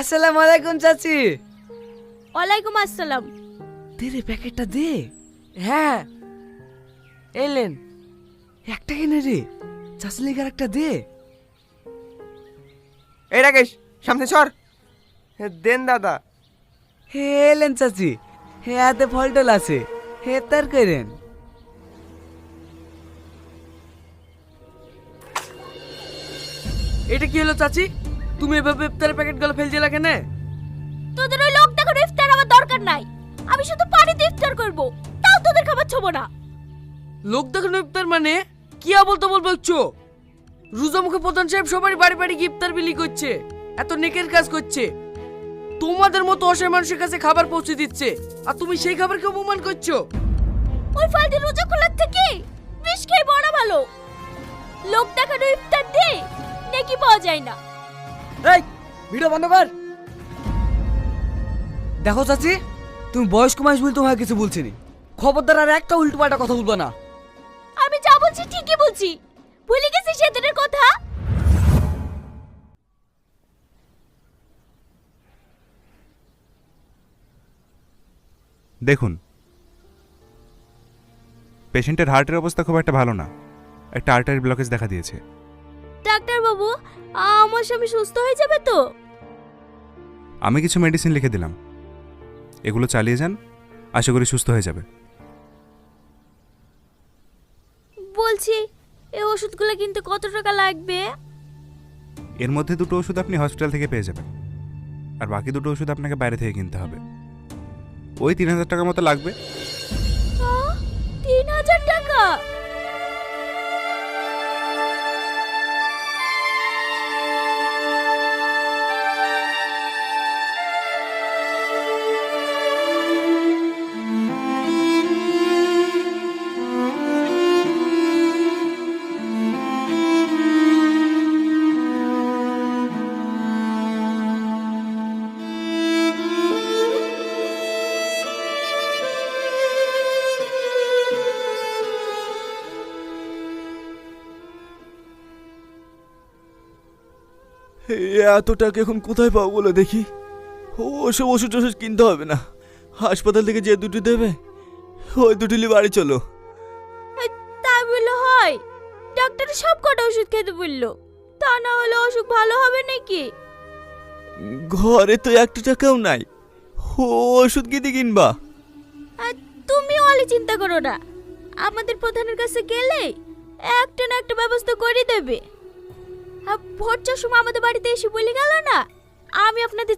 আসসালামু আলাইকুম চাচি। ওয়ালাইকুম আসসালাম। দে রে প্যাকেটটা দে। হ্যাঁ এলেন একটা কিনে রে, চাচি লেগে একটা দে। এই রাকেশ সামনে সর। দেন দাদা। হে এলেন চাচি, হে হাতে ফলটল আছে, হে তার করেন। এটা কি হলো চাচি, তুমি এভাবে ইফতারের প্যাকেটগুলো ফেলছিলে কেন? তোদের ওই লোক দেখানো ইফতার আমার দরকার নাই। আমি শুধু পানিতে ইফতার করব, তাও তোদের খাবার ছোবো না। লোক দেখানো ইফতার মানে কি আবল তাবল বলছো? রোজা মুখে প্রধান সাহেব সবারই বাড়ি বাড়ি গিয়ে ইফতার বিলি করছে, এত নেকের কাজ করছে। তোমাদের মতো অসহায় মানুষের কাছে খাবার পৌঁছে দিচ্ছে, আর তুমি সেই খাবারকে অপমান করছো। ওই ফালতু রোজা খোলার থেকে বিষ খেয়ে বড় ভালো। লোক দেখানো ইফতার দে নেকি পাওয়া যায় না। এই ভিডিও বন্ধ কর। দেখো চাচি, তুমি বয়স্ক মানুষ বলে তোমায় কিছু বলছি না, খবরদার আর একটা উল্টো পাল্টা কথা বলবা না। আমি যা বলছি ঠিকই বলছি, ভুলে গেছি সেদিনের কথা। দেখুন, পেশেন্টের হার্টের অবস্থা খুব একটা ভালো না, একটা আর্টারি ব্লকেজ দেখা দিয়েছে। ডাক্তার বাবু, আমার স্বামী সুস্থ হয়ে যাবে তো? আমি কিছু মেডিসিন লিখে দিলাম, এগুলো চালিয়ে যান, আশা করি সুস্থ হয়ে যাবে। বলছি এই ওষুধগুলো কিনতে কত টাকা লাগবে? এর মধ্যে দুটো ওষুধ আপনি হসপিটাল থেকে পেয়ে যাবেন, আর বাকি দুটো ওষুধ আপনাকে বাইরে থেকে কিনতে হবে। ওই 3000 টাকার মতো লাগবে। 3000 টাকা? এত টাকা এখন কোথায় পাবো বলে দেখি। ওসব ওষুধ টষুধ কিনতে হবে না, হাসপাতাল থেকে যে দুটো দেবে ওই দুটো নিয়ে বাড়ি চলো। তা বললে হয়? ডাক্তার সব কটা ওষুধ খেতে বললো, তা না হলে অসুখ ভালো হবে নাকি? ঘরে তো 1 টাকাও নাই, ওষুধ কিনে কিনবা? আর তুমি অলি চিন্তা করো না, আমাদের প্রধানের কাছে গেলে একটা না একটা ব্যবস্থা করে দেবে। আর ভোট সময় আমাদের বাড়িতে এসে বলে গেল না, আমি আপনাদের